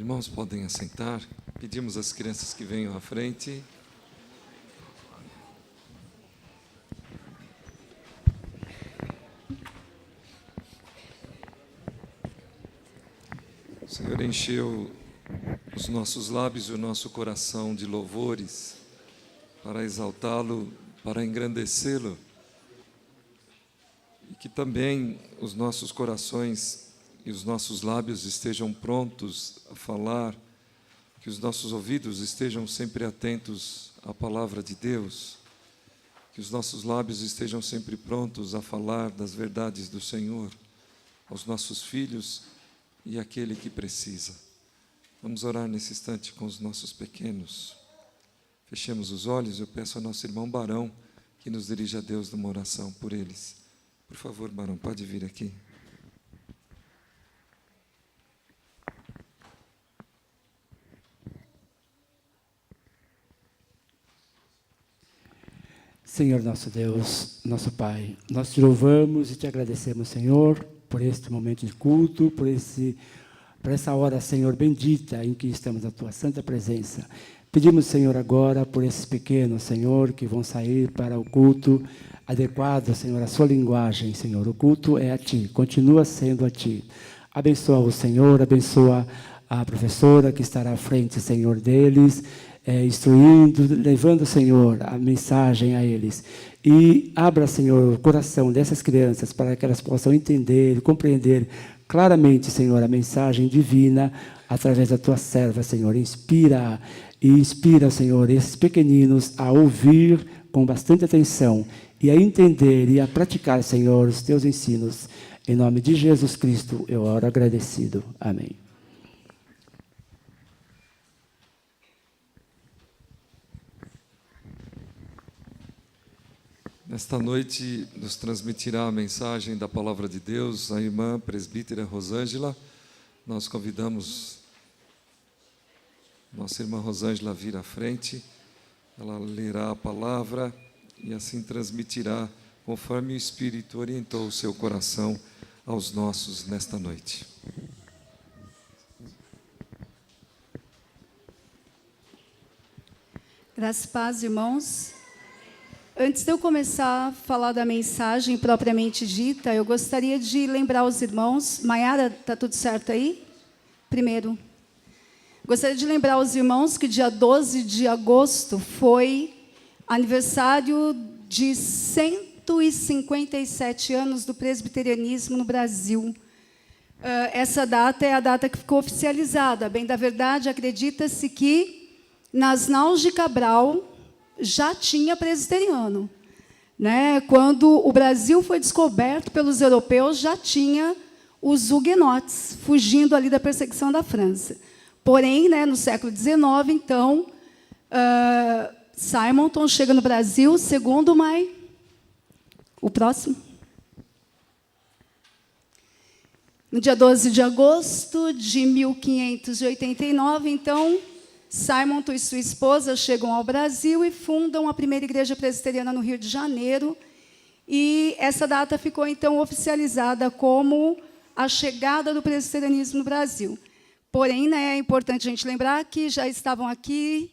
Irmãos, podem assentar. Pedimos às crianças que venham à frente. O Senhor encheu os nossos lábios e o nosso coração de louvores para exaltá-lo, para engrandecê-lo. E que também os nossos corações e os nossos lábios estejam prontos a falar, que os nossos ouvidos estejam sempre atentos à palavra de Deus, que os nossos lábios estejam sempre prontos a falar das verdades do Senhor aos nossos filhos e àquele que precisa. Vamos orar nesse instante com os nossos pequenos. Fechemos os olhos. Eu peço ao nosso irmão Barão que nos dirija a Deus numa oração por eles. Por favor, Barão, pode vir aqui. Senhor nosso Deus, nosso Pai, nós te louvamos e te agradecemos, Senhor, por este momento de culto, por essa hora, Senhor, bendita em que estamos na tua santa presença. Pedimos, Senhor, agora por esses pequenos, Senhor, que vão sair para o culto adequado, Senhor, à sua linguagem, Senhor. O culto é a Ti, continua sendo a Ti. Abençoa o Senhor, abençoa a professora que estará à frente, Senhor, deles, instruindo, levando, Senhor, a mensagem a eles. E abra, Senhor, o coração dessas crianças para que elas possam entender, compreender claramente, Senhor, a mensagem divina através da Tua serva, Senhor. Inspira, Senhor, esses pequeninos a ouvir com bastante atenção e a entender e a praticar, Senhor, os Teus ensinos. Em nome de Jesus Cristo, eu oro agradecido. Amém. Nesta noite nos transmitirá a mensagem da Palavra de Deus a irmã presbítera Rosângela. Nós convidamos nossa irmã Rosângela a vir à frente. Ela lerá a palavra e assim transmitirá conforme o Espírito orientou o seu coração aos nossos nesta noite. Graças e paz, irmãos. Antes de eu começar a falar da mensagem propriamente dita, eu gostaria de lembrar os irmãos. Maiara, está tudo certo aí? Primeiro. Gostaria de lembrar os irmãos que dia 12 de agosto foi aniversário de 157 anos do presbiterianismo no Brasil. Essa data é a data que ficou oficializada. Bem da verdade, acredita-se que nas Naus de Cabral já tinha presbiteriano, né? Quando o Brasil foi descoberto pelos europeus, já tinha os huguenotes fugindo ali da perseguição da França. Porém, né, no século XIX, então, Simonton chega no Brasil, segundo Mai. O próximo. No dia 12 de agosto de 1589, então, Simonton e sua esposa chegam ao Brasil e fundam a primeira igreja presbiteriana no Rio de Janeiro. E essa data ficou, então, oficializada como a chegada do presbiterianismo no Brasil. Porém, né, é importante a gente lembrar que já estavam aqui,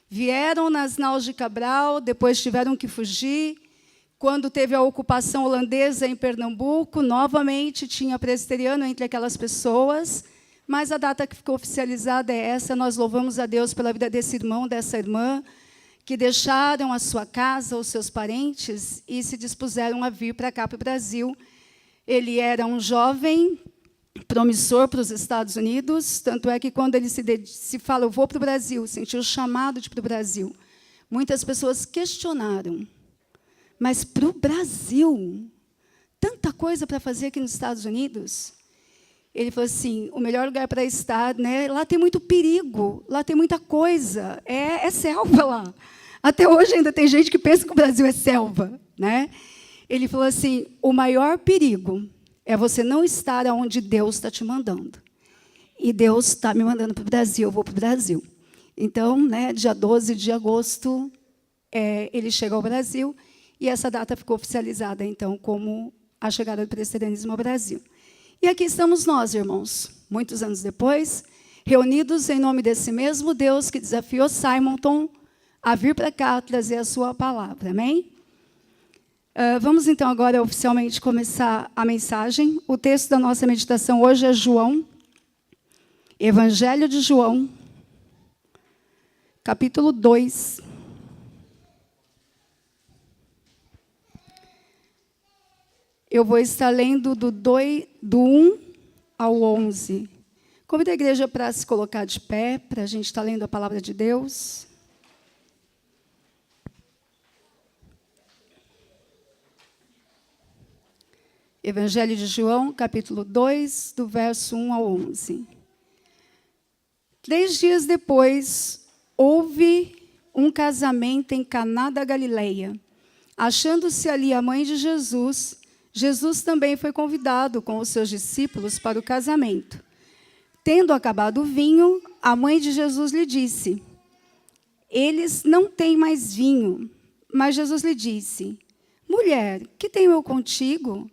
vieram nas Naus de Cabral, depois tiveram que fugir. Quando teve a ocupação holandesa em Pernambuco, novamente tinha presbiteriano entre aquelas pessoas. Mas a data que ficou oficializada é essa. Nós louvamos a Deus pela vida desse irmão, dessa irmã, que deixaram a sua casa, os seus parentes, e se dispuseram a vir para cá, para o Brasil. Ele era um jovem promissor para os Estados Unidos, tanto é que quando ele se fala, eu vou para o Brasil, sentiu o chamado de ir para o Brasil, muitas pessoas questionaram, mas para o Brasil, tanta coisa para fazer aqui nos Estados Unidos? Ele falou assim, o melhor lugar para estar, né? Lá tem muito perigo, lá tem muita coisa, é selva lá. Até hoje ainda tem gente que pensa que o Brasil é selva, né? Ele falou assim, o maior perigo é você não estar onde Deus está te mandando. E Deus está me mandando para o Brasil, eu vou para o Brasil. Então, né, dia 12 de agosto, ele chega ao Brasil, e essa data ficou oficializada, então, como a chegada do presbiterianismo ao Brasil. E aqui estamos nós, irmãos, muitos anos depois. reunidos em nome desse mesmo Deus que desafiou Simonton a vir para cá trazer a sua palavra. Amém? Vamos, então, agora oficialmente começar a mensagem. O texto da nossa meditação hoje é João, Evangelho de João, capítulo 2. Eu vou estar lendo do 1 ao 11. Convido a igreja para se colocar de pé, para a gente estar lendo a palavra de Deus. Evangelho de João, capítulo 2, do verso 1 ao 11. 3 dias depois, houve um casamento em Caná da Galileia. Achando-se ali a mãe de Jesus, Jesus também foi convidado com os seus discípulos para o casamento. Tendo acabado o vinho, a mãe de Jesus lhe disse: eles não têm mais vinho. Mas Jesus lhe disse: mulher, que tenho eu contigo?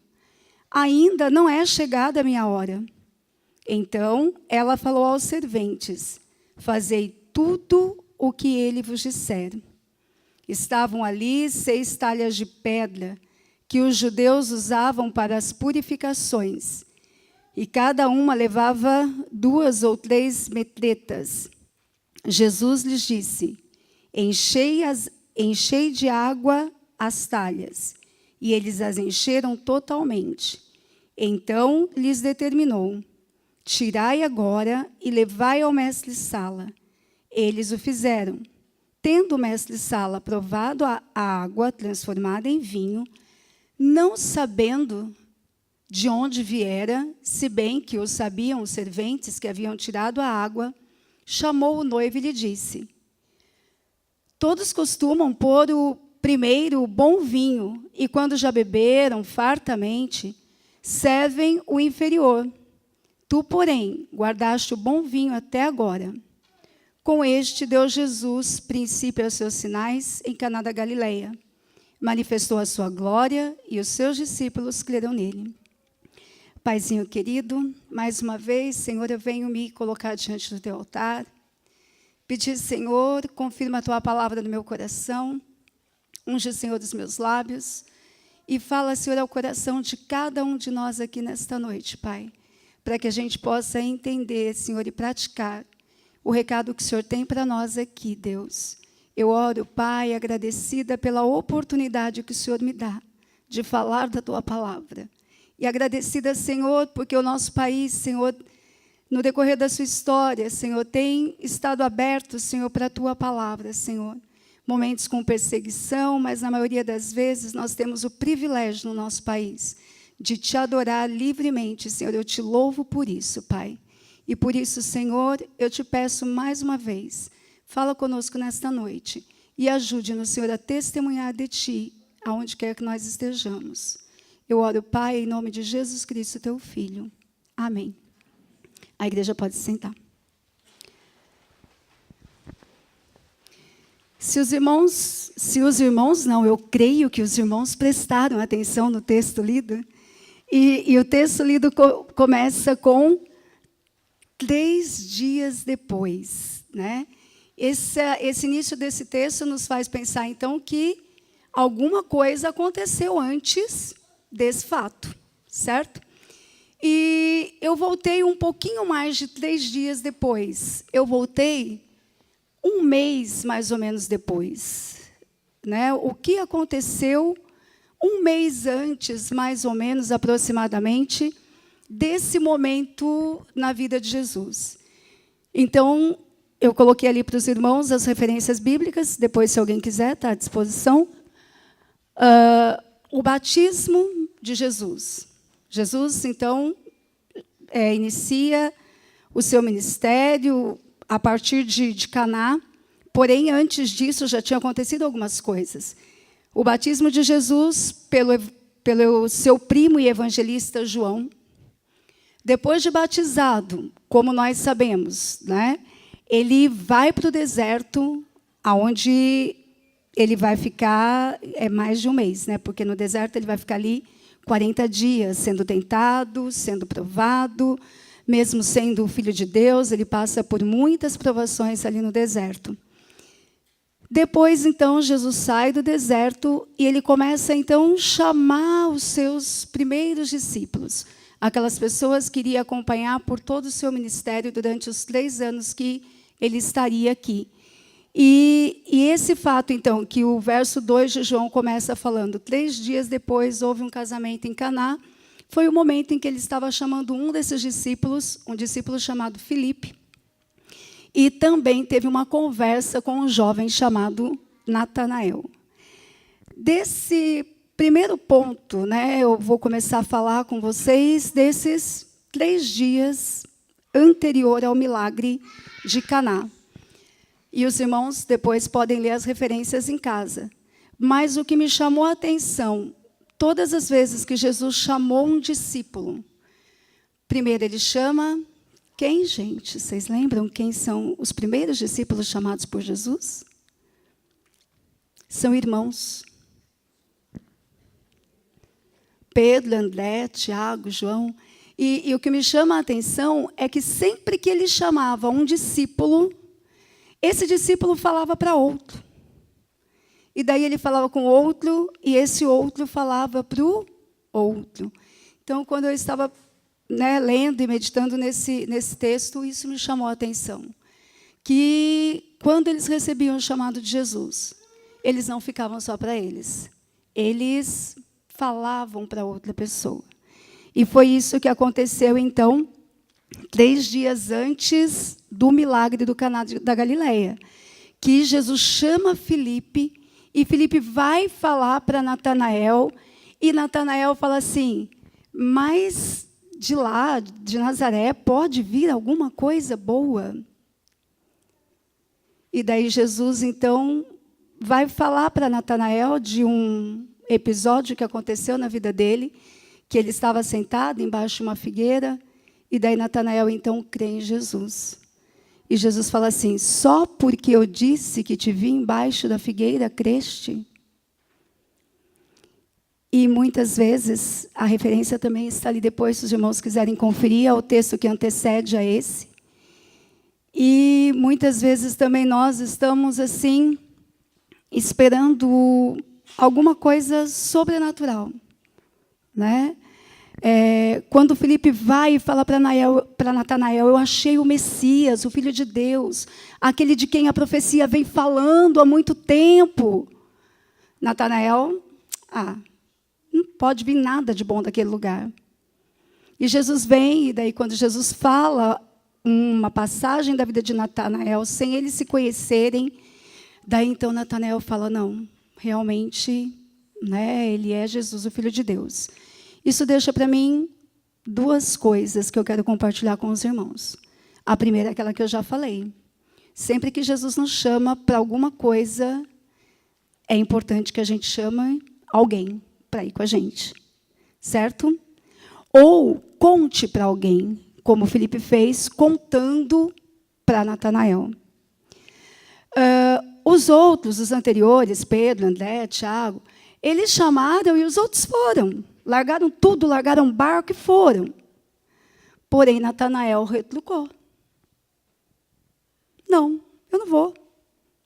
Ainda não é chegada a minha hora. Então ela falou aos serventes: fazei tudo o que ele vos disser. Estavam ali 6 talhas de pedra, que os judeus usavam para as purificações, e cada uma levava 2 ou 3 metretas. Jesus lhes disse: enchei de água as talhas. E eles as encheram totalmente. Então lhes determinou: tirai agora e levai ao mestre-sala. Eles o fizeram. Tendo o mestre-sala provado a água transformada em vinho, não sabendo de onde viera, se bem que o sabiam os serventes que haviam tirado a água, chamou o noivo e lhe disse: todos costumam pôr primeiro o bom vinho, e quando já beberam fartamente, servem o inferior. Tu, porém, guardaste o bom vinho até agora. Com este deu Jesus princípio aos seus sinais em Caná da Galileia. Manifestou a sua glória e os seus discípulos creram nele. Paizinho querido, mais uma vez, Senhor, eu venho me colocar diante do teu altar. Pedir, Senhor, confirma a tua palavra no meu coração. Unge, Senhor, os meus lábios. E fala, Senhor, ao coração de cada um de nós aqui nesta noite, Pai. Para que a gente possa entender, Senhor, e praticar o recado que o Senhor tem para nós aqui, Deus. Eu oro, Pai, agradecida pela oportunidade que o Senhor me dá de falar da tua palavra. E agradecida, Senhor, porque o nosso país, Senhor, no decorrer da sua história, Senhor, tem estado aberto, Senhor, para a tua palavra, Senhor. Momentos com perseguição, mas na maioria das vezes nós temos o privilégio no nosso país de te adorar livremente, Senhor. Eu te louvo por isso, Pai. E por isso, Senhor, eu te peço mais uma vez, fala conosco nesta noite e ajude-nos, Senhor, a testemunhar de ti, aonde quer que nós estejamos. Eu oro, Pai, em nome de Jesus Cristo, teu Filho. Amém. A igreja pode se sentar. Eu creio que os irmãos prestaram atenção no texto lido. E o texto lido começa com 3 dias depois, né? Esse início desse texto nos faz pensar, então, que alguma coisa aconteceu antes desse fato, certo? E eu voltei um pouquinho mais de 3 dias depois. Eu voltei 1 mês, mais ou menos, depois. Né? O que aconteceu 1 mês antes, mais ou menos, aproximadamente, desse momento na vida de Jesus. Então, eu coloquei ali para os irmãos as referências bíblicas, depois, se alguém quiser, está à disposição. O batismo de Jesus. Jesus, então, inicia o seu ministério a partir de Caná, porém, antes disso, já tinha acontecido algumas coisas. O batismo de Jesus pelo seu primo e evangelista João. Depois de batizado, como nós sabemos, né, ele vai para o deserto, onde ele vai ficar mais de 1 mês, né, porque no deserto ele vai ficar ali 40 dias, sendo tentado, sendo provado, mesmo sendo o Filho de Deus, ele passa por muitas provações ali no deserto. Depois, então, Jesus sai do deserto e ele começa, então, a chamar os seus primeiros discípulos, aquelas pessoas que iria acompanhar por todo o seu ministério durante os 3 anos que ele estaria aqui. E esse fato, então, que o verso 2 de João começa falando, 3 dias depois houve um casamento em Caná, foi o momento em que ele estava chamando um desses discípulos, um discípulo chamado Filipe, e também teve uma conversa com um jovem chamado Natanael. Desse primeiro ponto, eu vou começar a falar com vocês desses 3 dias anterior ao milagre de Caná. E os irmãos depois podem ler as referências em casa. Mas o que me chamou a atenção, todas as vezes que Jesus chamou um discípulo, primeiro ele chama quem, gente? Vocês lembram quem são os primeiros discípulos chamados por Jesus? São irmãos. Pedro, André, Tiago, João. E o que me chama a atenção é que sempre que ele chamava um discípulo, esse discípulo falava para outro. E daí ele falava com outro, e esse outro falava para o outro. Então, quando eu estava lendo e meditando nesse texto, isso me chamou a atenção. Que quando eles recebiam o chamado de Jesus, eles não ficavam só para eles. Eles falavam para outra pessoa. E foi isso que aconteceu, então, 3 dias antes do milagre do Caná da Galileia, que Jesus chama Filipe, e Filipe vai falar para Natanael, e Natanael fala assim, mas de lá, de Nazaré, pode vir alguma coisa boa? E daí Jesus, então, vai falar para Natanael de um episódio que aconteceu na vida dele, que ele estava sentado embaixo de uma figueira, e daí Natanael, então, crê em Jesus. E Jesus fala assim, só porque eu disse que te vi embaixo da figueira, creste? E muitas vezes, a referência também está ali depois, se os irmãos quiserem conferir, é o texto que antecede a esse. E muitas vezes também nós estamos assim, esperando alguma coisa sobrenatural. Quando Filipe vai e fala para Natanael, eu achei o Messias, o Filho de Deus, aquele de quem a profecia vem falando há muito tempo. Natanael, não pode vir nada de bom daquele lugar. E Jesus vem, e daí quando Jesus fala uma passagem da vida de Natanael, sem eles se conhecerem, daí então Natanael fala, não, realmente, ele é Jesus, o Filho de Deus. Isso deixa para mim 2 coisas que eu quero compartilhar com os irmãos. A primeira é aquela que eu já falei. Sempre que Jesus nos chama para alguma coisa, é importante que a gente chame alguém para ir com a gente. Certo? Ou conte para alguém, como Filipe fez, contando para Natanael. Os outros, os anteriores, Pedro, André, Tiago, eles chamaram e os outros foram. Largaram tudo, largaram o barco e foram. Porém, Natanael retrucou. Não, eu não vou.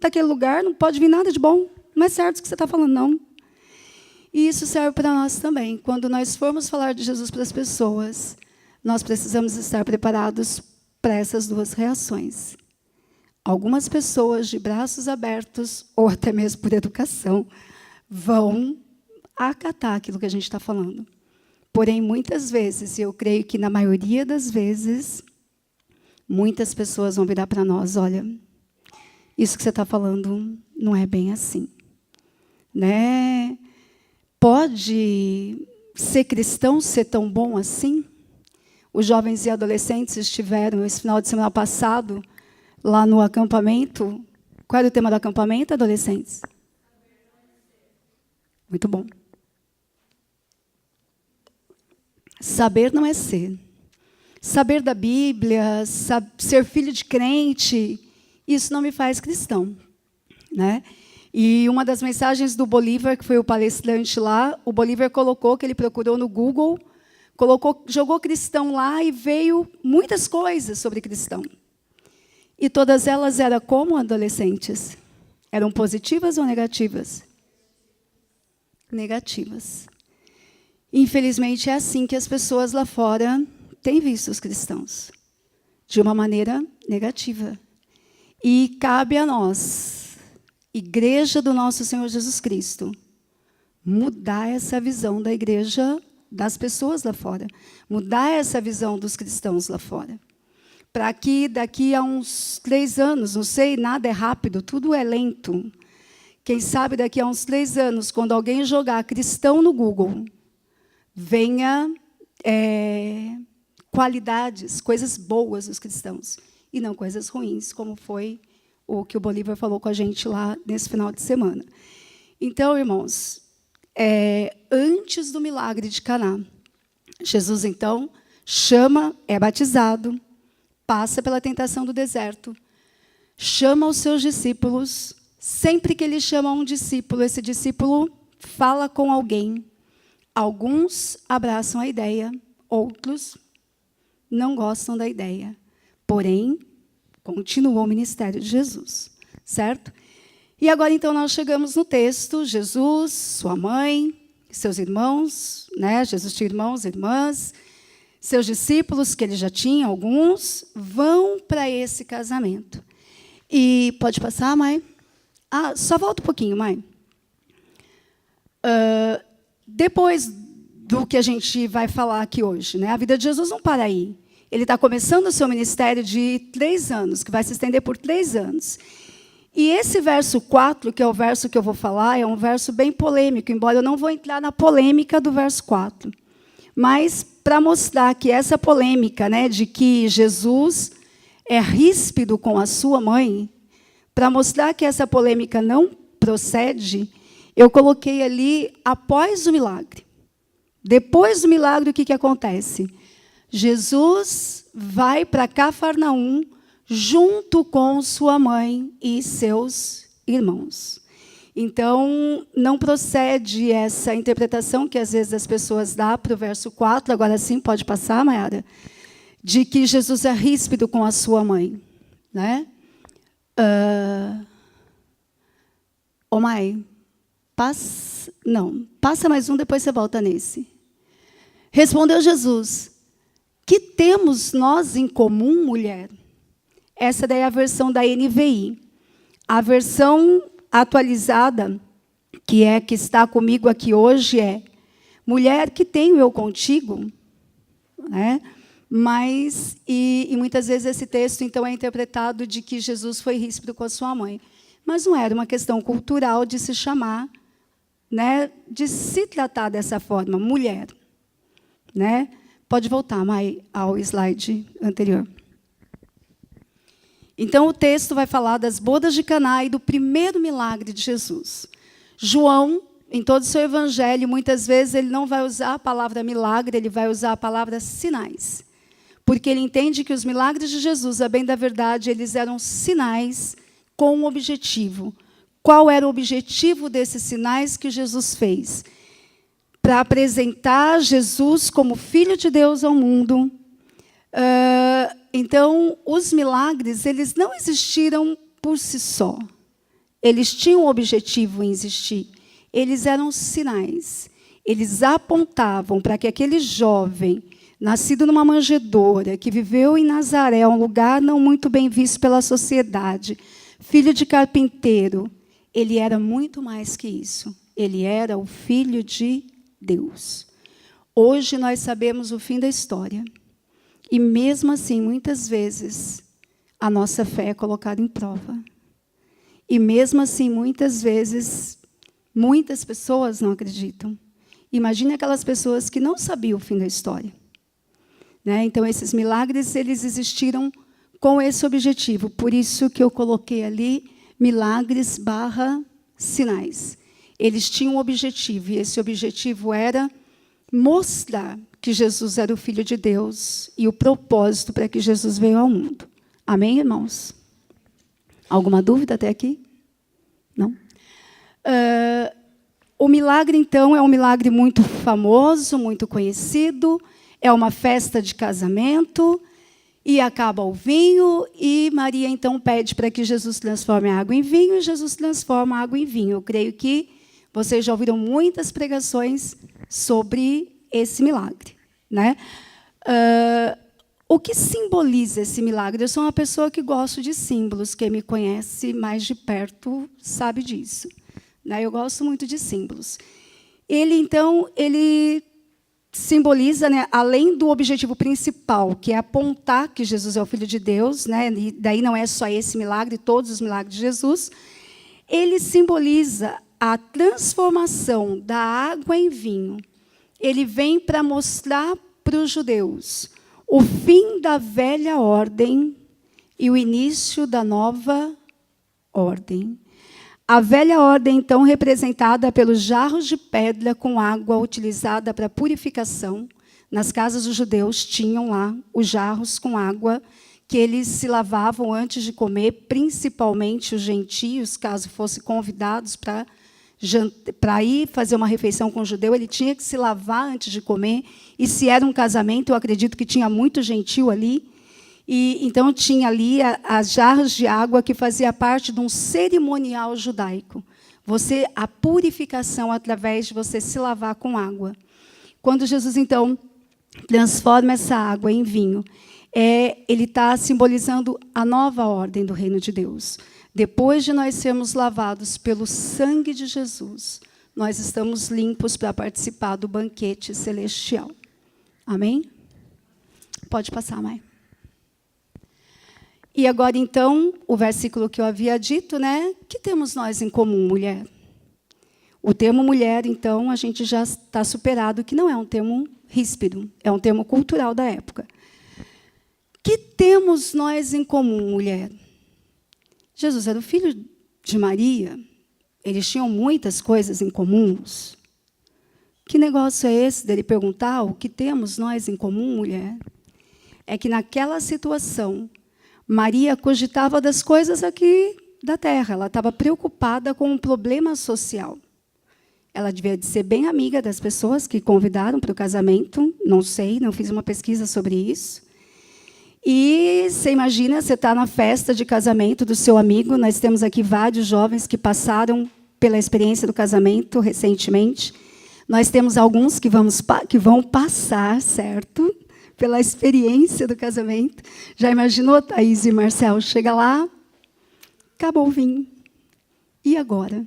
Daquele lugar não pode vir nada de bom. Não é certo o que você está falando, não. E isso serve para nós também. Quando nós formos falar de Jesus para as pessoas, nós precisamos estar preparados para essas 2 reações. Algumas pessoas de braços abertos, ou até mesmo por educação, vão acatar aquilo que a gente está falando. Porém, muitas vezes, e eu creio que na maioria das vezes, muitas pessoas vão virar para nós, olha, isso que você está falando não é bem assim. Pode ser cristão ser tão bom assim? Os jovens e adolescentes estiveram, esse final de semana passado, lá no acampamento. Qual era o tema do acampamento, adolescentes? Muito bom. Saber não é ser. Saber da Bíblia, ser filho de crente, isso não me faz cristão. E uma das mensagens do Bolívar, que foi o palestrante lá, o Bolívar colocou que ele procurou no Google jogou cristão lá e veio muitas coisas sobre cristão. E todas elas eram como adolescentes? Eram positivas ou negativas? Negativas. Infelizmente, é assim que as pessoas lá fora têm visto os cristãos, de uma maneira negativa. E cabe a nós, Igreja do nosso Senhor Jesus Cristo, mudar essa visão da igreja, das pessoas lá fora, mudar essa visão dos cristãos lá fora. Para que daqui a uns 3 anos, não sei, nada é rápido, tudo é lento. Quem sabe daqui a uns 3 anos, quando alguém jogar cristão no Google, venha qualidades, coisas boas dos cristãos, e não coisas ruins, como foi o que o Bolívar falou com a gente lá nesse final de semana. Então, irmãos, antes do milagre de Caná, Jesus, então, chama, é batizado, passa pela tentação do deserto, chama os seus discípulos. Sempre que ele chama um discípulo, esse discípulo fala com alguém. Alguns abraçam a ideia, outros não gostam da ideia. Porém, continua o ministério de Jesus, certo? E agora, então, nós chegamos no texto, Jesus, sua mãe, seus irmãos, né? Jesus tinha irmãos e irmãs, seus discípulos, que ele já tinha, alguns, vão para esse casamento. E pode passar, mãe? Só volta um pouquinho, mãe. Depois do que a gente vai falar aqui hoje, né? A vida de Jesus não para aí. Ele está começando o seu ministério de 3 anos, que vai se estender por 3 anos. E esse verso 4, que é o verso que eu vou falar, é um verso bem polêmico, embora eu não vou entrar na polêmica do verso 4. Mas para mostrar que essa polêmica, né, de que Jesus é ríspido com a sua mãe, para mostrar que essa polêmica não procede, eu coloquei ali após o milagre. Depois do milagre, o que acontece? Jesus vai para Cafarnaum junto com sua mãe e seus irmãos. Então, não procede essa interpretação que às vezes as pessoas dão para o verso 4, agora sim, pode passar, Mayara, de que Jesus é ríspido com a sua mãe. Né? Mai, passa mais um, depois você volta nesse. Respondeu Jesus: que temos nós em comum, mulher? Essa daí é a versão da NVI. A versão atualizada, que está comigo aqui hoje, é: mulher, que tenho eu contigo? Né? Mas, e muitas vezes esse texto, então, é interpretado de que Jesus foi ríspido com a sua mãe. Mas não era uma questão cultural de se chamar, né, de se tratar dessa forma, mulher. Né? Pode voltar, Mai, ao slide anterior. Então, o texto vai falar das bodas de Caná e do primeiro milagre de Jesus. João, em todo o seu evangelho, muitas vezes ele não vai usar a palavra milagre, ele vai usar a palavra sinais. Porque ele entende que os milagres de Jesus, a bem da verdade, eles eram sinais com um objetivo. Qual era o objetivo desses sinais que Jesus fez? Para apresentar Jesus como Filho de Deus ao mundo. Então, os milagres, eles não existiram por si só. Eles tinham um objetivo em existir. Eles eram sinais. Eles apontavam para que aquele jovem, nascido numa manjedoura, que viveu em Nazaré, um lugar não muito bem visto pela sociedade, filho de carpinteiro, ele era muito mais que isso. Ele era o Filho de Deus. Hoje nós sabemos o fim da história. E mesmo assim, muitas vezes, a nossa fé é colocada em prova. E mesmo assim, muitas vezes, muitas pessoas não acreditam. Imagine aquelas pessoas que não sabiam o fim da história. Né? Então, esses milagres, eles existiram com esse objetivo. Por isso que eu coloquei ali milagres / sinais. Eles tinham um objetivo, e esse objetivo era mostrar que Jesus era o Filho de Deus e o propósito para que Jesus veio ao mundo. Amém, irmãos? Alguma dúvida até aqui? Não? O milagre, então, é um milagre muito famoso, muito conhecido. é uma festa de casamento, e acaba o vinho, e Maria, então, pede para que Jesus transforme a água em vinho, e Jesus transforma a água em vinho. Eu creio que vocês já ouviram muitas pregações sobre esse milagre, né? O que simboliza esse milagre? Eu sou uma pessoa que gosto de símbolos. Quem me conhece mais de perto sabe disso, né? Eu gosto muito de símbolos. Então, ele simboliza, né, além do objetivo principal, que é apontar que Jesus é o Filho de Deus, né, e daí não é só esse milagre, todos os milagres de Jesus, ele simboliza a transformação da água em vinho. Ele vem para mostrar para os judeus o fim da velha ordem e o início da nova ordem. A velha ordem, então, representada pelos jarros de pedra com água utilizada para purificação. Nas casas dos judeus tinham lá os jarros com água que eles se lavavam antes de comer, principalmente os gentios, caso fossem convidados para ir fazer uma refeição com o judeu, ele tinha que se lavar antes de comer. E se era um casamento, eu acredito que tinha muito gentio ali. E então tinha ali as jarras de água que fazia parte de um cerimonial judaico. A purificação através de você se lavar com água. Quando Jesus, então, transforma essa água em vinho, ele está simbolizando a nova ordem do reino de Deus. Depois de nós sermos lavados pelo sangue de Jesus, nós estamos limpos para participar do banquete celestial. Amém? Pode passar, mãe. E agora, então, o versículo que eu havia dito, né? Que temos nós em comum, mulher? O termo mulher, então, a gente já está superado, que não é um termo ríspido, é um termo cultural da época. Que temos nós em comum, mulher? Jesus era o filho de Maria, eles tinham muitas coisas em comuns. Que negócio é esse dele perguntar o que temos nós em comum, mulher? É que naquela situação, Maria cogitava das coisas aqui da terra. Ela estava preocupada com um problema social. Ela devia ser bem amiga das pessoas que convidaram para o casamento. Não sei, não fiz uma pesquisa sobre isso. E você imagina, você está na festa de casamento do seu amigo. Nós temos aqui vários jovens que passaram pela experiência do casamento recentemente. Nós temos alguns que vão passar, certo? Pela experiência do casamento. Já imaginou, Thaís e Marcelo? Chega lá, acabou o vinho. E agora?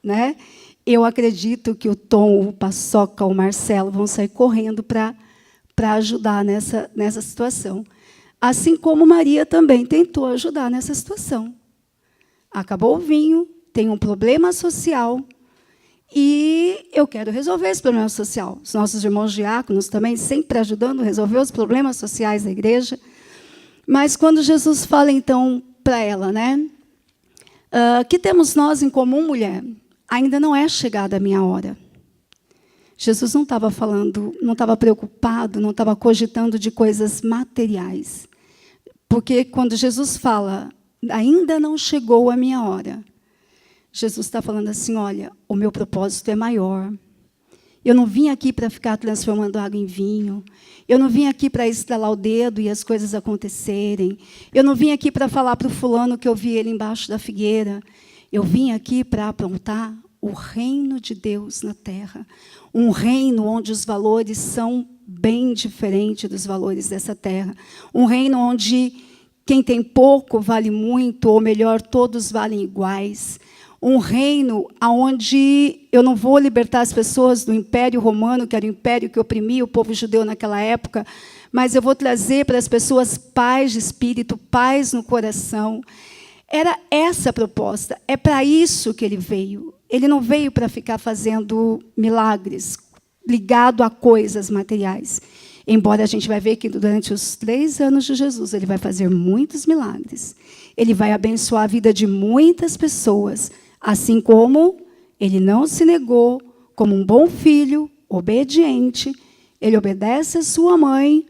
Né? Eu acredito que o Tom, o Paçoca, o Marcelo vão sair correndo para ajudar nessa situação. Assim como Maria também tentou ajudar nessa situação. Acabou o vinho, tem um problema social, e eu quero resolver esse problema social. Os nossos irmãos diáconos também sempre ajudando a resolver os problemas sociais da igreja. Mas quando Jesus fala, então, para ela, né? Que temos nós em comum, mulher? Ainda não é chegada a minha hora. Jesus não estava falando, não estava preocupado, não estava cogitando de coisas materiais. Porque quando Jesus fala, ainda não chegou a minha hora, Jesus está falando assim, olha, o meu propósito é maior. Eu não vim aqui para ficar transformando água em vinho. Eu não vim aqui para estralar o dedo e as coisas acontecerem. Eu não vim aqui para falar para o fulano que eu vi ele embaixo da figueira. Eu vim aqui para apontar o reino de Deus na terra. Um reino onde os valores são bem diferentes dos valores dessa terra. Um reino onde quem tem pouco vale muito, ou melhor, todos valem iguais. Um reino onde eu não vou libertar as pessoas do Império Romano, que era o império que oprimia o povo judeu naquela época, mas eu vou trazer para as pessoas paz de espírito, paz no coração. Era essa a proposta. É para isso que ele veio. Ele não veio para ficar fazendo milagres, ligado a coisas materiais. Embora a gente vai ver que durante os 3 anos de Jesus, ele vai fazer muitos milagres. Ele vai abençoar a vida de muitas pessoas, assim como ele não se negou, como um bom filho, obediente, ele obedece a sua mãe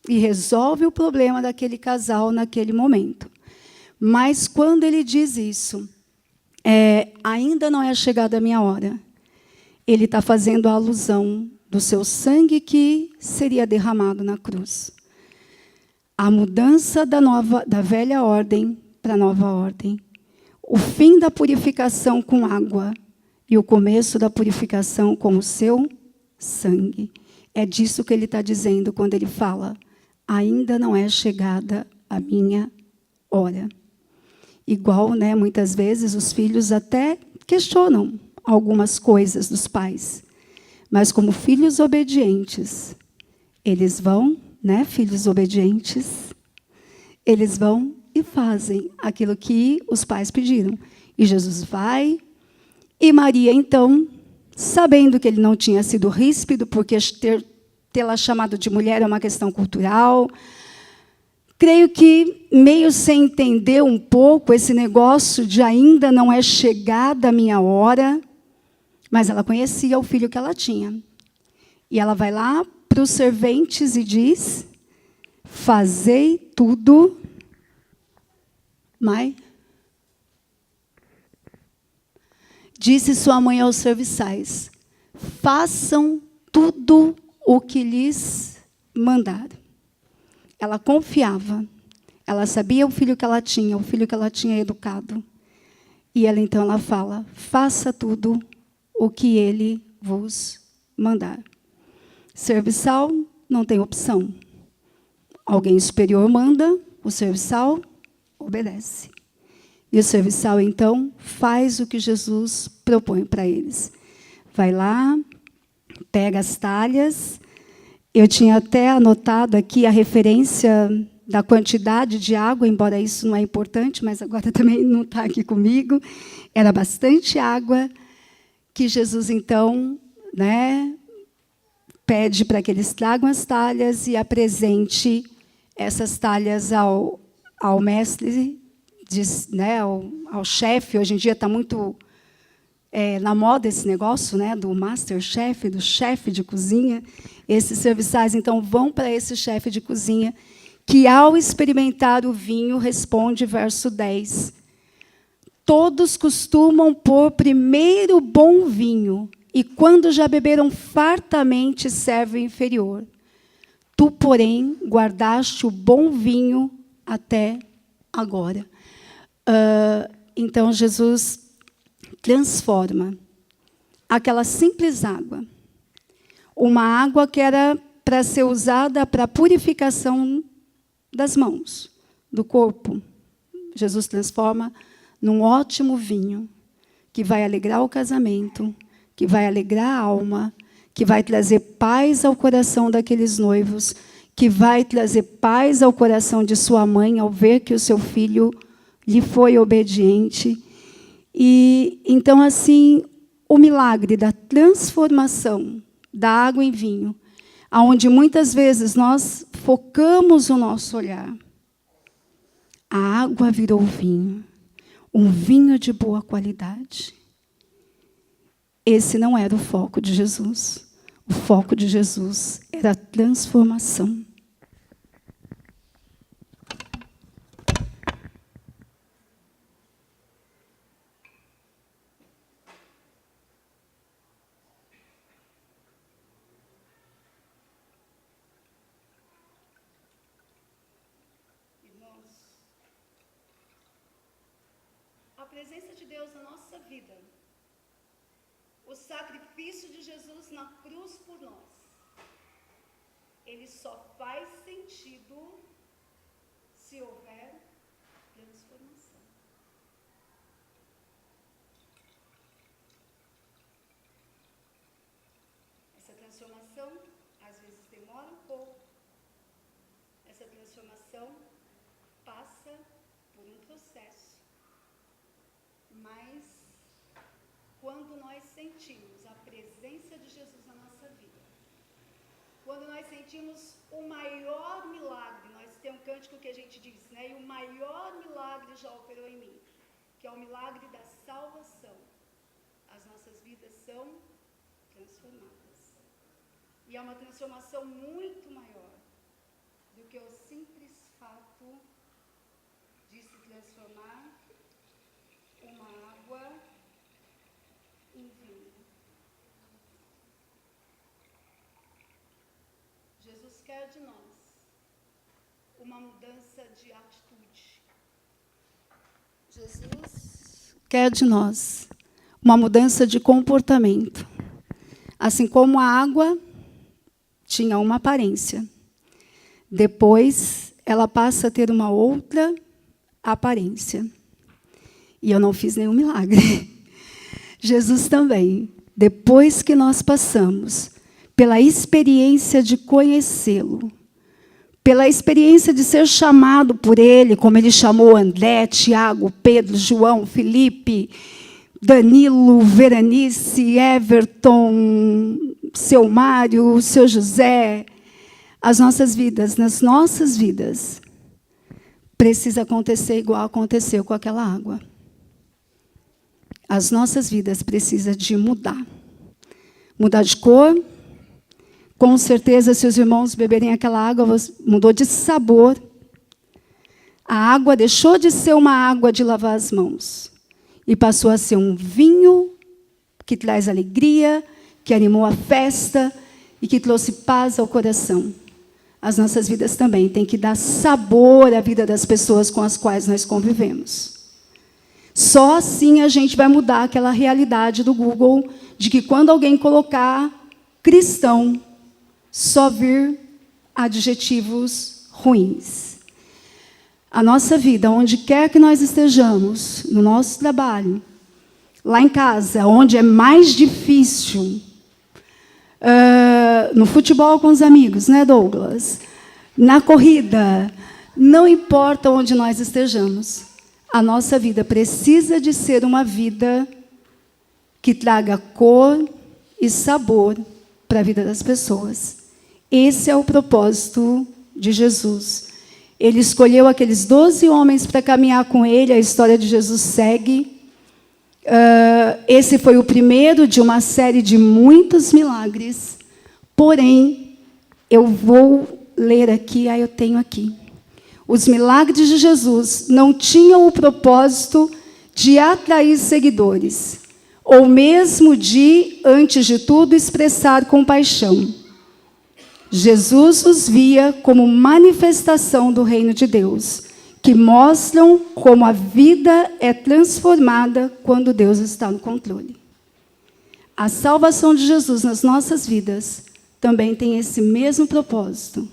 e resolve o problema daquele casal naquele momento. Mas quando ele diz isso, ainda não é chegada a minha hora, ele está fazendo a alusão do seu sangue que seria derramado na cruz. A mudança da velha ordem para a nova ordem. O fim da purificação com água e o começo da purificação com o seu sangue. É disso que ele está dizendo quando ele fala: ainda não é chegada a minha hora. Igual, né, muitas vezes os filhos até questionam algumas coisas dos pais, mas como filhos obedientes, eles vão, né, filhos obedientes, eles vão e fazem aquilo que os pais pediram. E Jesus vai, e Maria, então, sabendo que ele não tinha sido ríspido, porque tê-la chamado de mulher é uma questão cultural, creio que, meio sem entender um pouco esse negócio de ainda não é chegada a minha hora, mas ela conhecia o filho que ela tinha. E ela vai lá para os serventes e diz: fazei tudo, mas disse sua mãe aos serviçais: façam tudo o que lhes mandar. Ela confiava, ela sabia o filho que ela tinha educado. E então ela fala: faça tudo o que ele vos mandar. Serviçal não tem opção. Alguém superior manda, o serviçal obedece. E o serviçal, então, faz o que Jesus propõe para eles. Vai lá, pega as talhas. Eu tinha até anotado aqui a referência da quantidade de água, embora isso não é importante, mas agora também não está aqui comigo. Era bastante água que Jesus, então, né, pede para que eles tragam as talhas e apresente essas talhas ao mestre, né, ao chefe. Hoje em dia está muito na moda esse negócio, né, do master chef, do chefe de cozinha. Esses serviçais, então, vão para esse chefe de cozinha, que, ao experimentar o vinho, responde, verso 10, todos costumam pôr primeiro o bom vinho, e, quando já beberam fartamente, serve o inferior. Tu, porém, guardaste o bom vinho até agora. Então, Jesus transforma aquela simples água, uma água que era para ser usada para a purificação das mãos, do corpo. Jesus transforma num ótimo vinho, que vai alegrar o casamento, que vai alegrar a alma, que vai trazer paz ao coração daqueles noivos, que vai trazer paz ao coração de sua mãe ao ver que o seu filho lhe foi obediente. E então, assim, o milagre da transformação da água em vinho, aonde muitas vezes nós focamos o nosso olhar. A água virou vinho, um vinho de boa qualidade. Esse não era o foco de Jesus. O foco de Jesus era a transformação. A presença de Deus na nossa vida, o sacrifício de Jesus na cruz por nós, ele só faz sentido se houver transformação. Essa transformação, às vezes, demora um pouco. Essa transformação passa por um processo. Mas, quando nós sentimos a presença de Jesus na nossa vida, quando nós sentimos o maior milagre, nós temos um cântico que a gente diz, né? E o maior milagre já operou em mim, que é o milagre da salvação. As nossas vidas são transformadas. E é uma transformação muito maior do que o simples fato de se transformar uma água em vinho. de nós uma mudança de atitude. Jesus quer de nós uma mudança de comportamento. Assim como a água tinha uma aparência, depois ela passa a ter uma outra aparência. E eu não fiz nenhum milagre. Jesus também, depois que nós passamos pela experiência de conhecê-lo, pela experiência de ser chamado por Ele, como Ele chamou André, Tiago, Pedro, João, Felipe, Danilo, Veranice, Everton, seu Mário, seu José, as nossas vidas, nas nossas vidas, precisa acontecer igual aconteceu com aquela água. As nossas vidas precisam de mudar. Mudar de cor. Com certeza, se os irmãos beberem aquela água, mudou de sabor. A água deixou de ser uma água de lavar as mãos e passou a ser um vinho que traz alegria, que animou a festa e que trouxe paz ao coração. As nossas vidas também têm que dar sabor à vida das pessoas com as quais nós convivemos. Só assim a gente vai mudar aquela realidade do Google de que quando alguém colocar cristão, só vir adjetivos ruins. A nossa vida, onde quer que nós estejamos, no nosso trabalho, lá em casa, onde é mais difícil, no futebol com os amigos, né, Douglas? Na corrida, não importa onde nós estejamos, a nossa vida precisa de ser uma vida que traga cor e sabor para a vida das pessoas. Esse é o propósito de Jesus. Ele escolheu aqueles 12 homens para caminhar com ele, a história de Jesus segue. Esse foi o primeiro de uma série de muitos milagres, porém, eu vou ler aqui, eu tenho aqui. Os milagres de Jesus não tinham o propósito de atrair seguidores, ou mesmo de, antes de tudo, expressar compaixão. Jesus os via como manifestação do reino de Deus, que mostram como a vida é transformada quando Deus está no controle. A salvação de Jesus nas nossas vidas também tem esse mesmo propósito.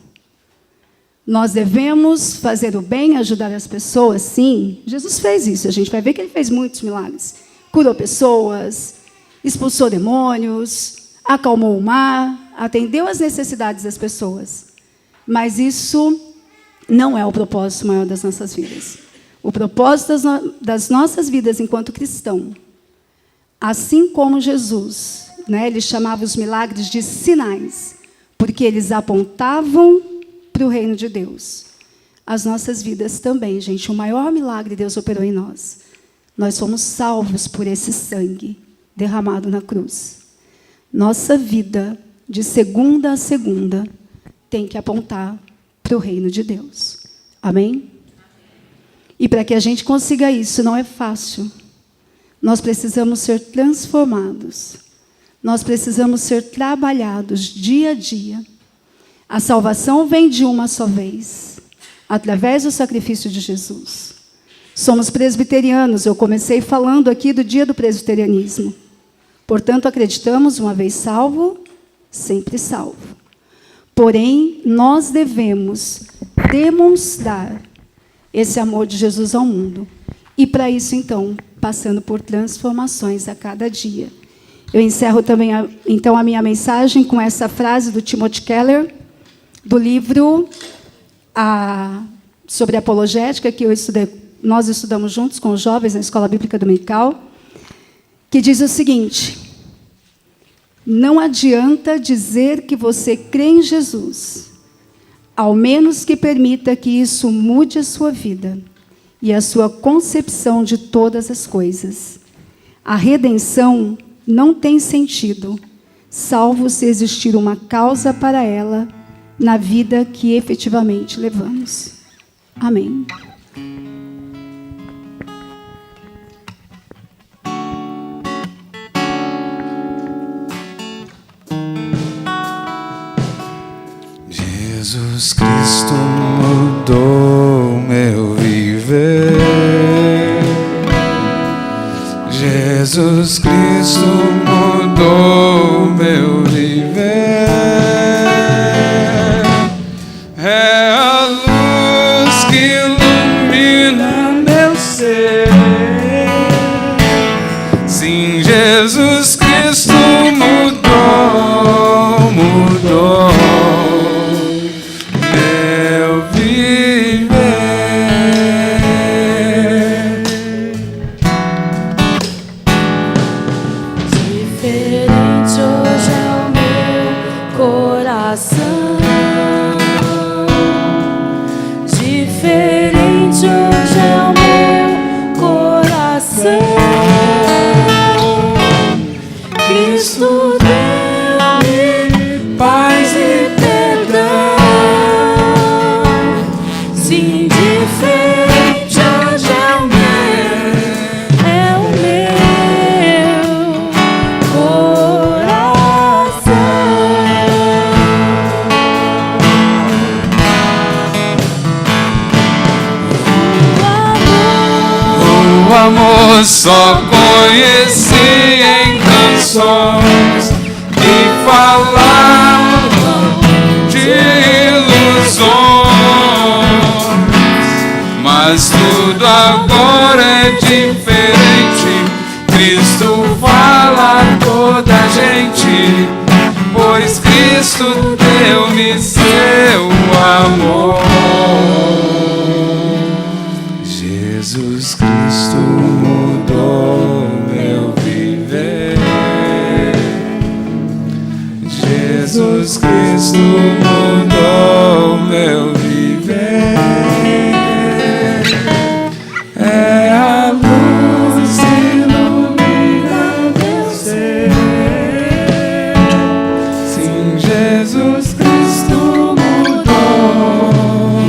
Nós devemos fazer o bem, ajudar as pessoas, sim. Jesus fez isso, a gente vai ver que ele fez muitos milagres. Curou pessoas, expulsou demônios, acalmou o mar, atendeu às necessidades das pessoas. Mas isso não é o propósito maior das nossas vidas. O propósito das nossas vidas enquanto cristão, assim como Jesus, né, ele chamava os milagres de sinais, porque eles apontavam para o reino de Deus. As nossas vidas também, gente, o maior milagre Deus operou em nós. Nós fomos salvos por esse sangue derramado na cruz. Nossa vida, de segunda a segunda, tem que apontar para o reino de Deus. Amém? E para que a gente consiga isso, não é fácil. Nós precisamos ser transformados. Nós precisamos ser trabalhados dia a dia. A salvação vem de uma só vez, através do sacrifício de Jesus. Somos presbiterianos, eu comecei falando aqui do dia do presbiterianismo. Portanto, acreditamos, uma vez salvo, sempre salvo. Porém, nós devemos demonstrar esse amor de Jesus ao mundo. E, para isso, então, passando por transformações a cada dia. Eu encerro também, então, a minha mensagem com essa frase do Timothy Keller, do livro sobre apologética, que nós estudamos juntos com os jovens na Escola Bíblica Dominical, que diz o seguinte: não adianta dizer que você crê em Jesus, ao menos que permita que isso mude a sua vida e a sua concepção de todas as coisas. A redenção não tem sentido, salvo se existir uma causa para ela na vida que efetivamente levamos. Amém. Jesus Jesus Cristo mudou meu viver. Jesus Cristo mudou meu viver. É a luz que ilumina meu ser. Sim, Jesus Cristo mudou meu viver. Diferente hoje é o meu coração. Diferente hoje é o meu coração. Cristo deu-me paz e perdão. Sim, diferente hoje é o meu coração. O amor só conheci em canções que falavam de ilusões, mas tudo agora é diferente. Cristo fala a toda a gente, pois Cristo deu-me seu amor. Jesus Cristo mudou meu viver. Jesus Cristo mudou meu viver. É a luz que ilumina meu ser. Sim, Jesus Cristo mudou meu viver.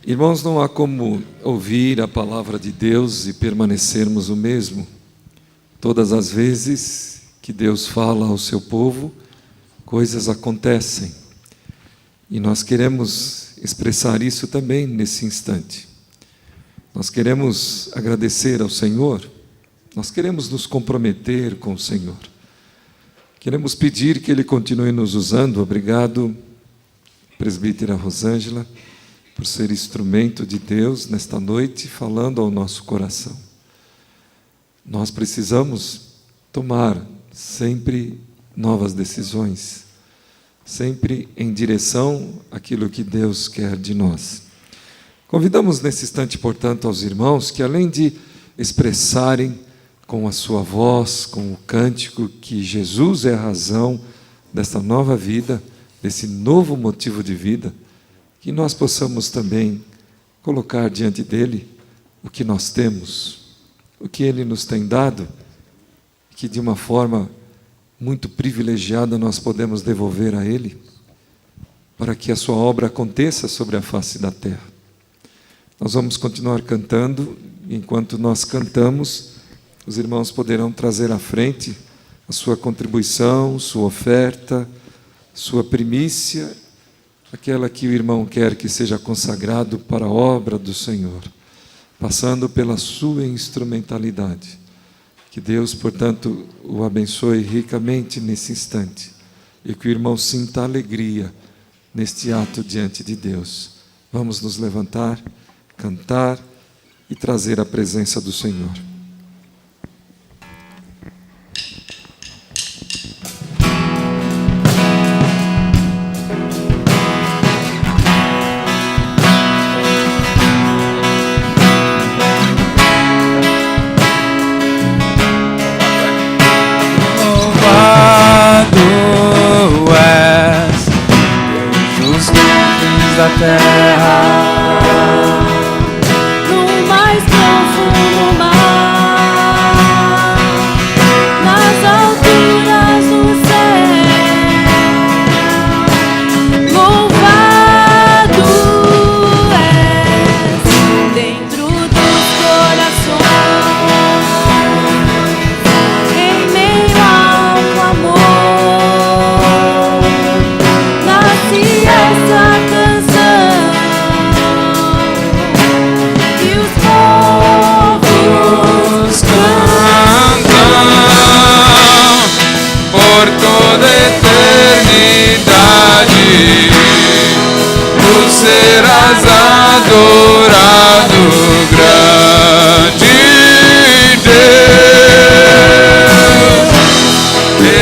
Irmãos, não há como ouvir a palavra de Deus e permanecermos o mesmo. Todas as vezes que Deus fala ao seu povo, coisas acontecem. E nós queremos expressar isso também nesse instante. Nós queremos agradecer ao Senhor, nós queremos nos comprometer com o Senhor. Queremos pedir que Ele continue nos usando. Obrigado, presbítera Rosângela, por ser instrumento de Deus nesta noite, falando ao nosso coração. Nós precisamos tomar sempre novas decisões, sempre em direção àquilo que Deus quer de nós. Convidamos nesse instante, portanto, aos irmãos que, além de expressarem com a sua voz, com o cântico, que Jesus é a razão desta nova vida, desse novo motivo de vida, que nós possamos também colocar diante dele o que nós temos, o que ele nos tem dado, que de uma forma muito privilegiada nós podemos devolver a ele, para que a sua obra aconteça sobre a face da terra. Nós vamos continuar cantando, e enquanto nós cantamos, os irmãos poderão trazer à frente a sua contribuição, sua oferta, sua primícia, aquela que o irmão quer que seja consagrado para a obra do Senhor, passando pela sua instrumentalidade. Que Deus, portanto, o abençoe ricamente nesse instante e que o irmão sinta alegria neste ato diante de Deus. Vamos nos levantar, cantar e trazer a presença do Senhor. Da terra, no mais profundo mar,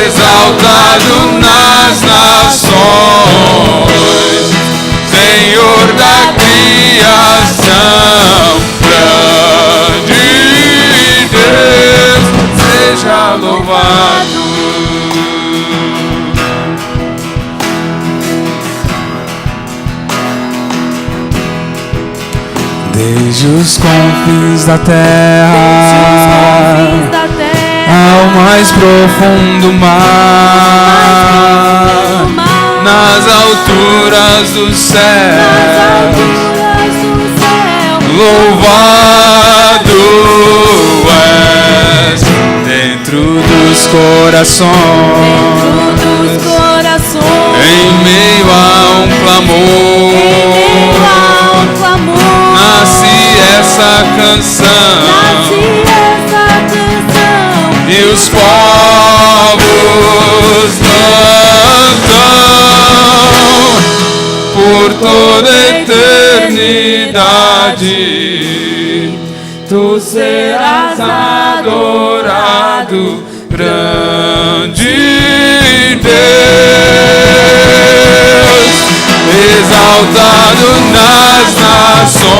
exaltado nas nações, Senhor da criação, grande Deus, seja louvado. Desde os confins da terra ao mais profundo mar, nas alturas do céu, louvado és dentro dos corações, em meio a um clamor, nasce essa canção, e os povos cantam por toda a eternidade. Tu serás adorado, grande Deus, exaltado nas nações,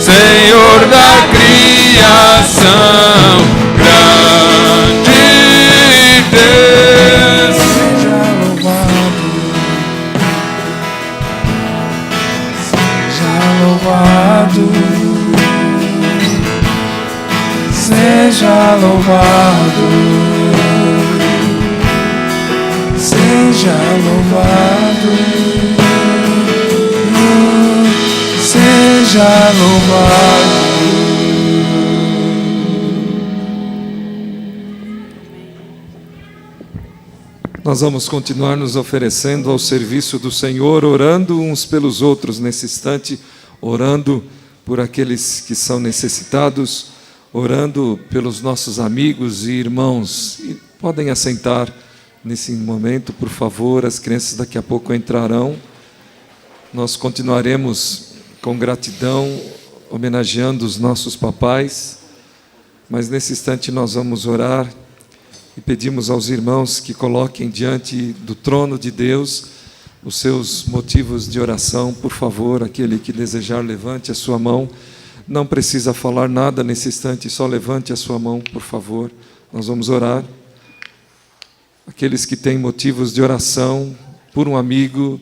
Senhor da criação, grande Deus, seja louvado, seja louvado, seja louvado, seja louvado. Nós vamos continuar nos oferecendo ao serviço do Senhor, orando uns pelos outros nesse instante, orando por aqueles que são necessitados, orando pelos nossos amigos e irmãos. E podem assentar nesse momento, por favor, as crianças daqui a pouco entrarão. Nós continuaremos com gratidão, homenageando os nossos papais, mas nesse instante nós vamos orar e pedimos aos irmãos que coloquem diante do trono de Deus os seus motivos de oração. Por favor, aquele que desejar, levante a sua mão. Não precisa falar nada nesse instante, só levante a sua mão, por favor. Nós vamos orar. Aqueles que têm motivos de oração por um amigo,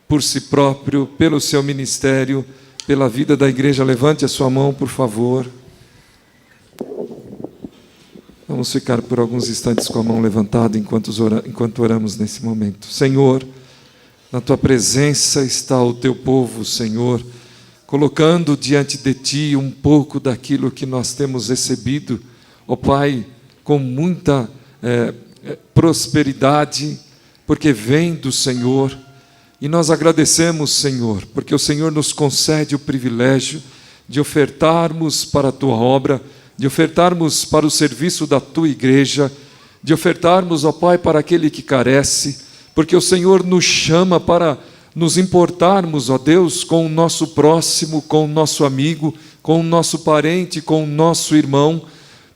por si próprio, pelo seu ministério, pela vida da igreja, levante a sua mão, por favor. Vamos ficar por alguns instantes com a mão levantada enquanto oramos nesse momento. Senhor, na Tua presença está o Teu povo, Senhor, colocando diante de Ti um pouco daquilo que nós temos recebido, ó Pai, com muita prosperidade, porque vem do Senhor. E nós agradecemos, Senhor, porque o Senhor nos concede o privilégio de ofertarmos para a Tua obra, de ofertarmos para o serviço da Tua igreja, de ofertarmos, ó Pai, para aquele que carece, porque o Senhor nos chama para nos importarmos, ó Deus, com o nosso próximo, com o nosso amigo, com o nosso parente, com o nosso irmão.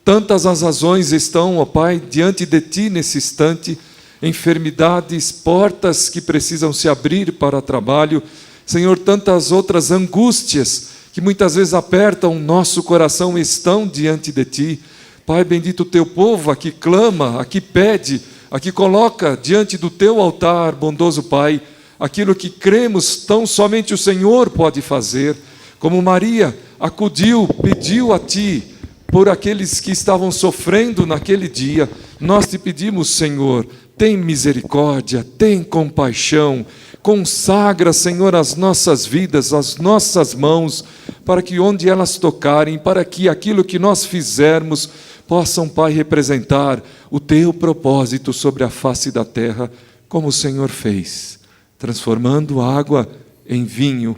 Tantas as razões estão, ó Pai, diante de Ti nesse instante, enfermidades, portas que precisam se abrir para trabalho, Senhor, tantas outras angústias que muitas vezes apertam o nosso coração, estão diante de Ti. Pai bendito, o Teu povo aqui clama, aqui pede, aqui coloca diante do Teu altar, bondoso Pai, aquilo que cremos tão somente o Senhor pode fazer. Como Maria acudiu, pediu a Ti por aqueles que estavam sofrendo naquele dia, nós Te pedimos, Senhor, tem misericórdia, tem compaixão, consagra, Senhor, as nossas vidas, as nossas mãos, para que onde elas tocarem, para que aquilo que nós fizermos, possam, Pai, representar o Teu propósito sobre a face da terra, como o Senhor fez, transformando água em vinho,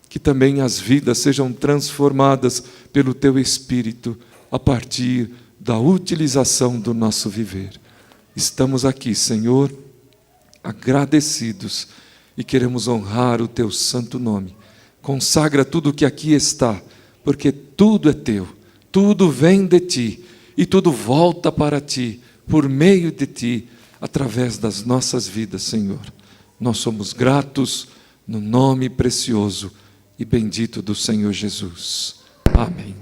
que também as vidas sejam transformadas pelo Teu Espírito, a partir da utilização do nosso viver. Estamos aqui, Senhor, agradecidos e queremos honrar o Teu santo nome. Consagra tudo o que aqui está, porque tudo é Teu, tudo vem de Ti e tudo volta para Ti, por meio de Ti, através das nossas vidas, Senhor. Nós somos gratos no nome precioso e bendito do Senhor Jesus. Amém.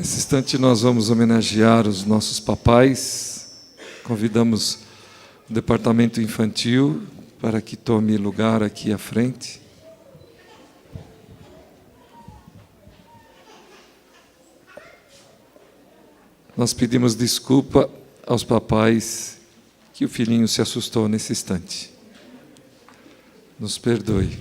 Nesse instante nós vamos homenagear os nossos papais. Convidamos o departamento infantil para que tome lugar aqui à frente. Nós pedimos desculpa aos papais que o filhinho se assustou nesse instante. Nos perdoe.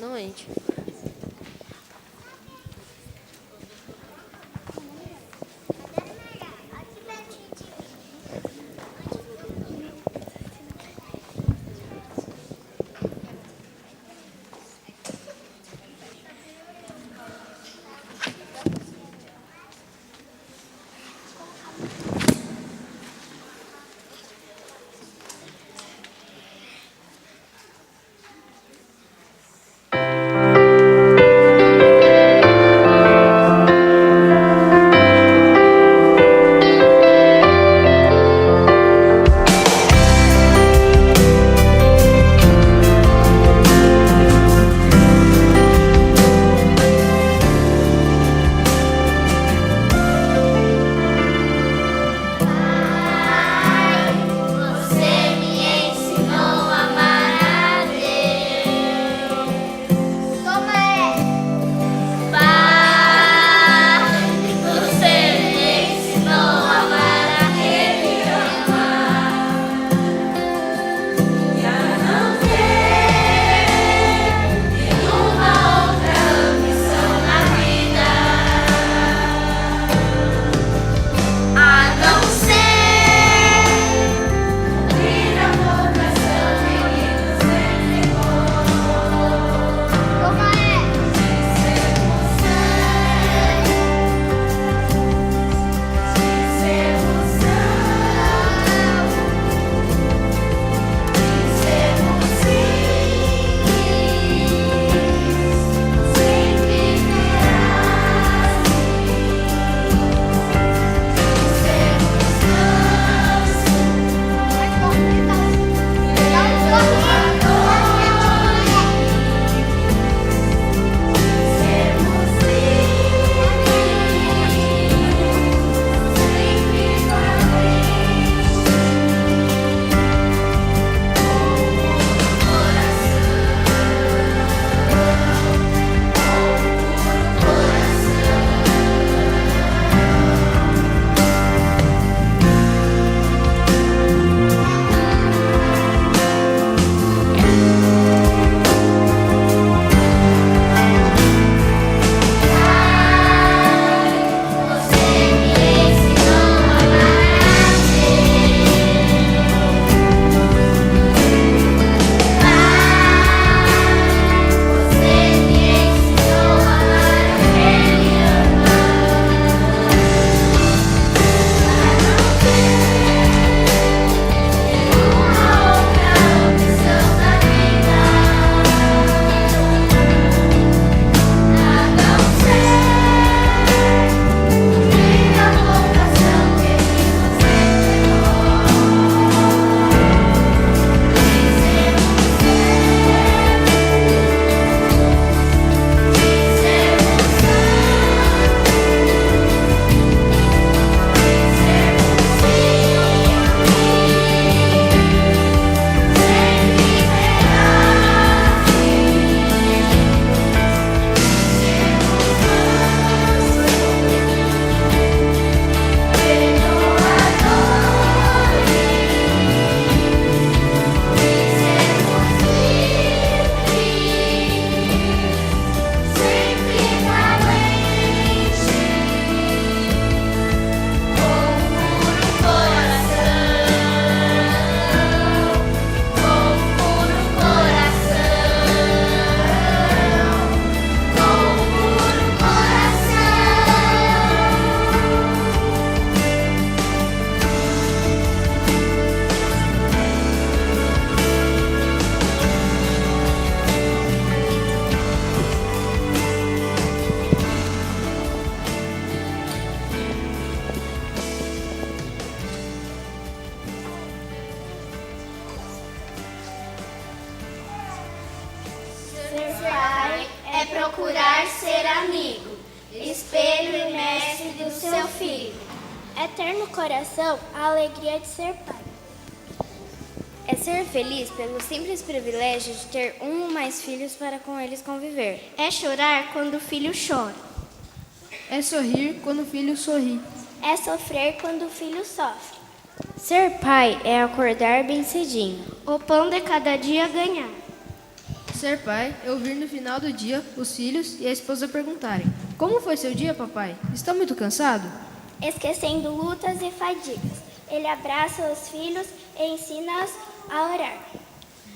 Não enche. procurar ser amigo, espelho e mestre do seu filho. É ter no coração a alegria de ser pai. É ser feliz pelo simples privilégio de ter um ou mais filhos para com eles conviver. É chorar quando o filho chora. É sorrir quando o filho sorri. É sofrer quando o filho sofre. Ser pai é acordar bem cedinho. O pão de cada dia ganhar. Ser pai é ouvir no final do dia os filhos e a esposa perguntarem: como foi seu dia, papai? Está muito cansado? Esquecendo lutas e fadigas, ele abraça os filhos e ensina-os a orar.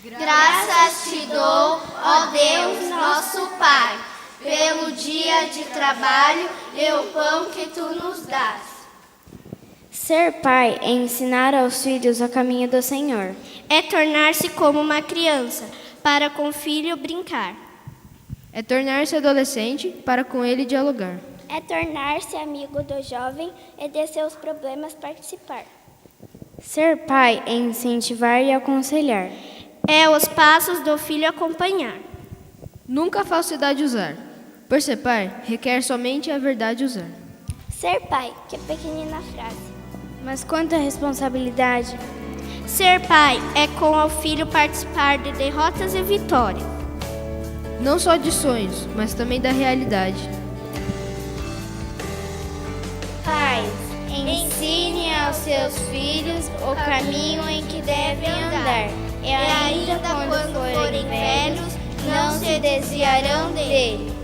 Graças te dou, ó Deus, nosso Pai, pelo dia de trabalho e o pão que tu nos dás. Ser pai é ensinar aos filhos o caminho do Senhor. É tornar-se como uma criança, para com o filho brincar. É tornar-se adolescente para com ele dialogar. É tornar-se amigo do jovem e de seus problemas participar. Ser pai é incentivar e aconselhar. É os passos do filho acompanhar. Nunca falsidade usar. Por ser pai, requer somente a verdade usar. Ser pai, que pequenina frase. Mas quanta responsabilidade. Ser pai é com o filho participar de derrotas e vitórias. Não só de sonhos, mas também da realidade. Pais, ensine aos seus filhos o caminho em que devem andar. E ainda quando forem velhos, não se desviarão dele.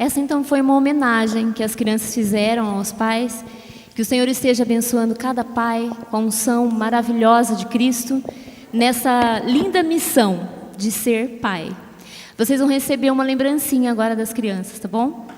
Essa então foi uma homenagem que as crianças fizeram aos pais. Que o Senhor esteja abençoando cada pai com a unção maravilhosa de Cristo nessa linda missão de ser pai. Vocês vão receber uma lembrancinha agora das crianças, tá bom?